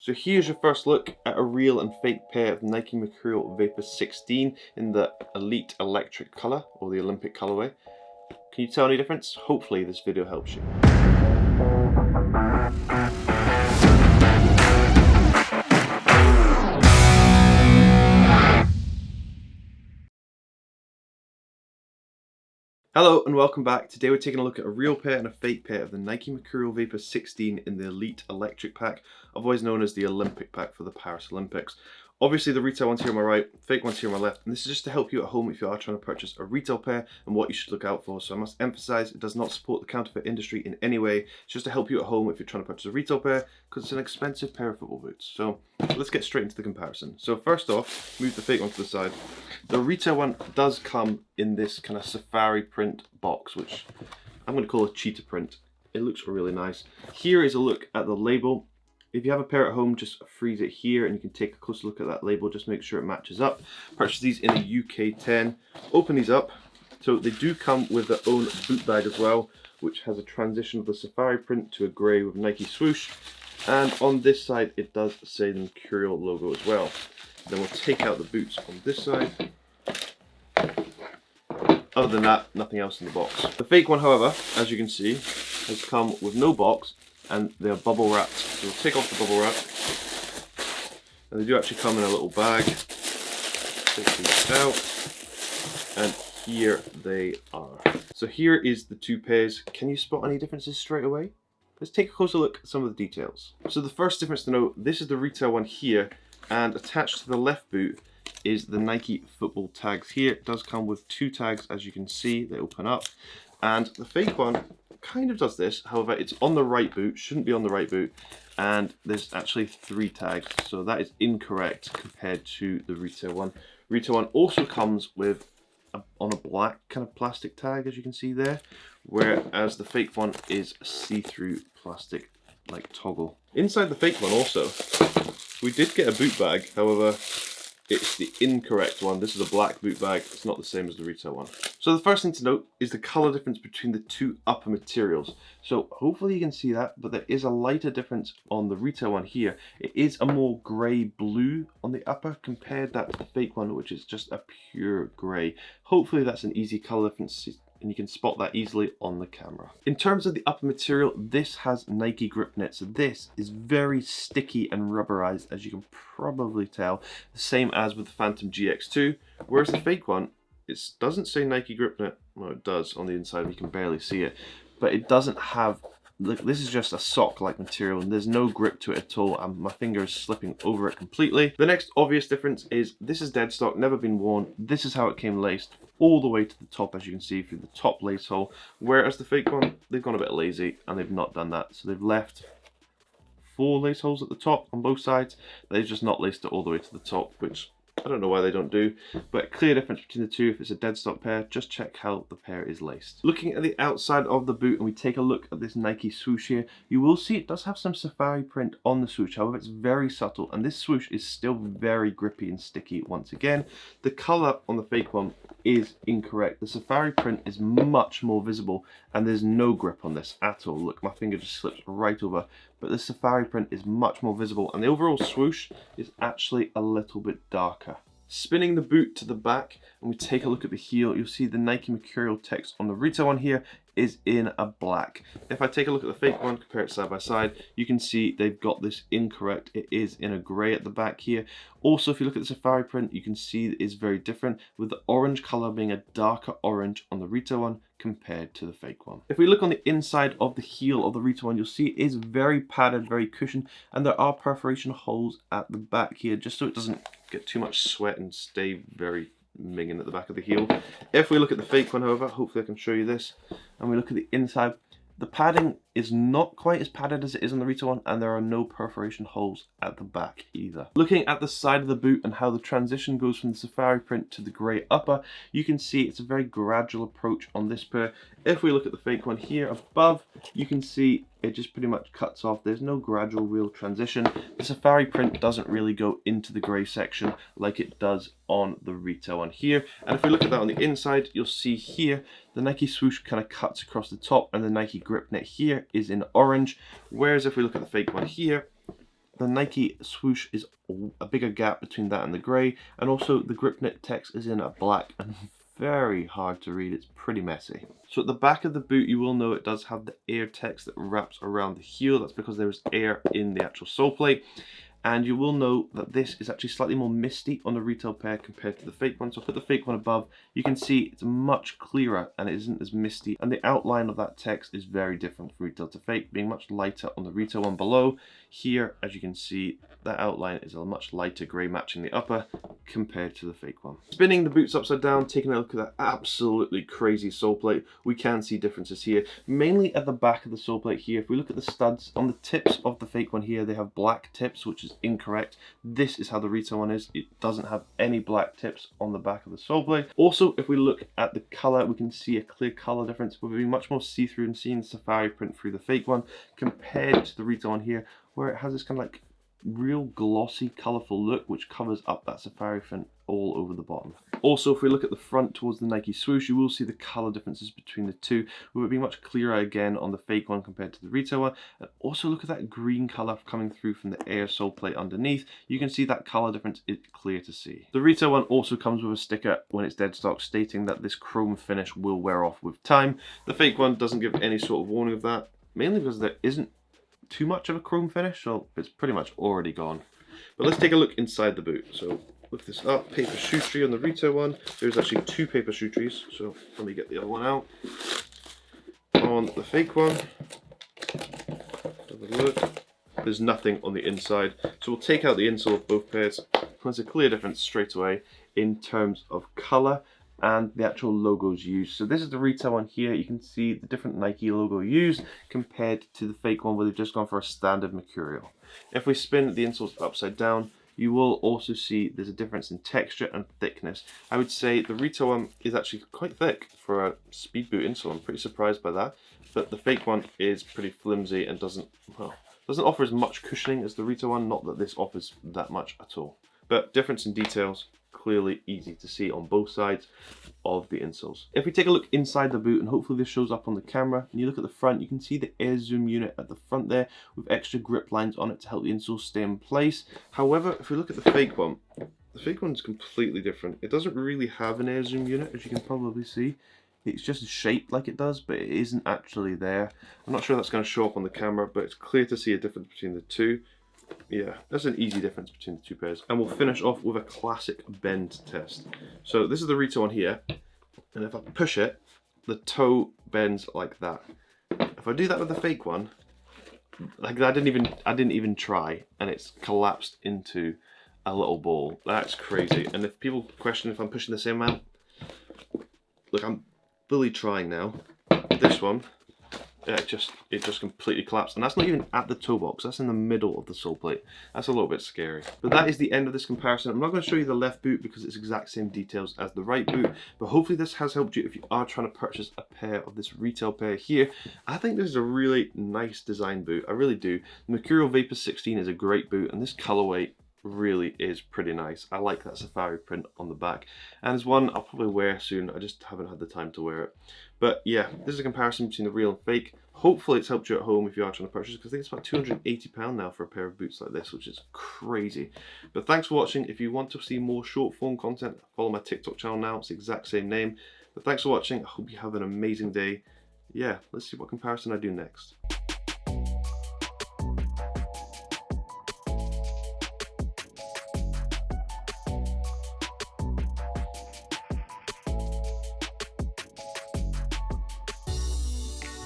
So here's your first look at a real and fake pair of NIKE Mercurial Vapor 16 in the Elite Electric colour, or the Olympic colourway. Can you tell any difference? Hopefully this video helps you. Hello and welcome back. Today we're taking a look at a real pair and a fake pair of the NIKE Mercurial Vapor 16 in the Elite Electric pack, otherwise known as the Olympic pack for the Paris Olympics. Obviously the retail one's here on my right, fake one's here on my left, and this is just to help you at home if you are trying to purchase a retail pair and what you should look out for. So I must emphasize, it does not support the counterfeit industry in any way. It's just to help you at home if you're trying to purchase a retail pair, because it's an expensive pair of football boots. So let's get straight into the comparison. So first off, move the fake one to the side. The retail one does come in this kind of safari print box, which I'm going to call a cheetah print. It looks really nice. Here is a look at the label. If you have a pair at home, just freeze it here and you can take a closer look at that label, just make sure it matches up. Purchase these in a UK 10. Open these up. So they do come with their own boot bag as well, which has a transition of the safari print to a grey with Nike swoosh. And on this side, it does say the Mercurial logo as well. Then we'll take out the boots on this side. Other than that, nothing else in the box. The fake one, however, as you can see, has come with no box and they're bubble wrapped. So we'll take off the bubble wrap. And they do actually come in a little bag. Take these out. And here they are. So here is the two pairs. Can you spot any differences straight away? Let's take a closer look at some of the details. So the first difference to note, this is the retail one here, and attached to the left boot is the Nike football tags here. It does come with two tags, as you can see, they open up. And the fake one kind of does this, however, it's on the right boot, shouldn't be on the right boot, and there's actually three tags, so that is incorrect compared to the retail one. Retail one also comes with on a black kind of plastic tag, as you can see there, whereas the fake one is see-through plastic like toggle. Inside the fake one also, we did get a boot bag, however, it's the incorrect one. This is a black boot bag. It's not the same as the retail one. So the first thing to note is the color difference between the two upper materials. So hopefully you can see that, but there is a lighter difference on the retail one here. It is a more gray blue on the upper compared that to the fake one, which is just a pure gray. Hopefully that's an easy color difference, and you can spot that easily on the camera. In terms of the upper material, this has Nike grip net, so this is very sticky and rubberized, as you can probably tell, the same as with the Phantom GX2, whereas the fake one, it doesn't say Nike grip net. Well, it does on the inside, you can barely see it, but it doesn't have, look, this is just a sock-like material and there's no grip to it at all, and my finger is slipping over it completely. The next obvious difference is this is dead stock, never been worn. This is how it came laced, all the way to the top, as you can see, through the top lace hole, whereas the fake one, they've gone a bit lazy and they've not done that. So they've left 4 lace holes at the top on both sides. They've just not laced it all the way to the top, which I don't know why they don't do, but clear difference between the two. If it's a dead stock pair, just check how the pair is laced. Looking at the outside of the boot and we take a look at this Nike swoosh here, you will see it does have some safari print on the swoosh, however it's very subtle, and this swoosh is still very grippy and sticky once again. The color on the fake one is incorrect. The safari print is much more visible and there's no grip on this at all. Look, my finger just slips right over, but the safari print is much more visible and the overall swoosh is actually a little bit darker. Spinning the boot to the back and we take a look at the heel, you'll see the Nike Mercurial text on the retail one here is in a black. If I take a look at the fake one, compare it side by side, you can see they've got this incorrect. It is in a grey at the back here. Also, if you look at the safari print, you can see it is very different, with the orange colour being a darker orange on the retail one compared to the fake one. If we look on the inside of the heel of the retail one, you'll see it is very padded, very cushioned, and there are perforation holes at the back here, just so it doesn't get too much sweat and stay very minging at the back of the heel. If we look at the fake one, however, hopefully I can show you this, and we look at the inside, the padding is not quite as padded as it is on the retail one, and there are no perforation holes at the back either. Looking at the side of the boot and how the transition goes from the safari print to the grey upper, you can see it's a very gradual approach on this pair. If we look at the fake one here above, you can see it just pretty much cuts off. There's no gradual real transition. The safari print doesn't really go into the grey section like it does on the retail one here. And if we look at that on the inside, you'll see here the Nike swoosh kind of cuts across the top and the Nike grip net here is in orange. Whereas if we look at the fake one here, the Nike swoosh is a bigger gap between that and the grey, and also the grip knit text is in a black and very hard to read. It's pretty messy. So at the back of the boot, you will know it does have the air text that wraps around the heel. That's because there's air in the actual sole plate. And you will know that this is actually slightly more misty on the retail pair compared to the fake one. So I'll put the fake one above. You can see it's much clearer and it isn't as misty. And the outline of that text is very different from retail to fake, being much lighter on the retail one below. Here, as you can see, that outline is a much lighter grey matching the upper compared to the fake one. Spinning the boots upside down, taking a look at that absolutely crazy sole plate, we can see differences here, mainly at the back of the sole plate here. If we look at the studs on the tips of the fake one here, they have black tips, which is incorrect. This is how the retail one is. It doesn't have any black tips on the back of the sole plate. Also, if we look at the color, we can see a clear color difference. We're being much more see-through and seeing the safari print through the fake one compared to the retail one here, where it has this kind of like real glossy, colorful look which covers up that safari print all over the bottom. Also, if we look at the front towards the Nike swoosh, you will see the color differences between the two, with it being much clearer again on the fake one compared to the retail one. And also look at that green color coming through from the air sole plate underneath. You can see that color difference is clear to see. The retail one also comes with a sticker when it's dead stock stating that this chrome finish will wear off with time. The fake one doesn't give any sort of warning of that, mainly because there isn't too much of a chrome finish, so it's pretty much already gone. But let's take a look inside the boot. So lift this up, paper shoe tree on the retail one. There's actually two paper shoe trees, so let me get the other one out. On the fake one, have a look. There's nothing on the inside, so we'll take out the insole of both pairs. There's a clear difference straight away in terms of color and the actual logos used. So this is the retail one here. You can see the different Nike logo used compared to the fake one where they've just gone for a standard mercurial. If we spin the insoles upside down, you will also see there's a difference in texture and thickness. I would say the retail one is actually quite thick for a speed boot insole. I'm pretty surprised by that. But the fake one is pretty flimsy and doesn't offer as much cushioning as the retail one. Not that this offers that much at all. But difference in details, clearly easy to see on both sides of the insoles. If we take a look inside the boot, and hopefully this shows up on the camera, and you look at the front, you can see the air zoom unit at the front there with extra grip lines on it to help the insole stay in place. However, if we look at the fake one's completely different. It doesn't really have an air zoom unit, as you can probably see. It's just shaped like it does, but it isn't actually there. I'm not sure that's going to show up on the camera, but it's clear to see a difference between the two. Yeah, that's an easy difference between the two pairs. And we'll finish off with a classic bend test. So this is the retail one here, and if I push it, the toe bends like that. If I do that with the fake one, like I didn't even try, and it's collapsed into a little ball. That's crazy. And if people question if I'm pushing the same amount, look, I'm fully trying now. This one, it just completely collapsed, and that's not even at the toe box, that's in the middle of the sole plate. That's a little bit scary. But that is the end of this comparison. I'm not going to show you the left boot because it's exact same details as the right boot, but hopefully this has helped you if you are trying to purchase a pair of this retail pair here. I think this is a really nice design boot, I really do. The Mercurial Vapor 16 is a great boot, and this colorway really is pretty nice. I like that safari print on the back, and it's one I'll probably wear soon. I just haven't had the time to wear it. But yeah, this is a comparison between the real and fake. Hopefully it's helped you at home if you are trying to purchase, because I think it's about £280 now for a pair of boots like this, which is crazy. But thanks for watching. If you want to see more short form content, follow my TikTok channel now. It's the exact same name. But thanks for watching. I hope you have an amazing day. Yeah, let's see what comparison I do next.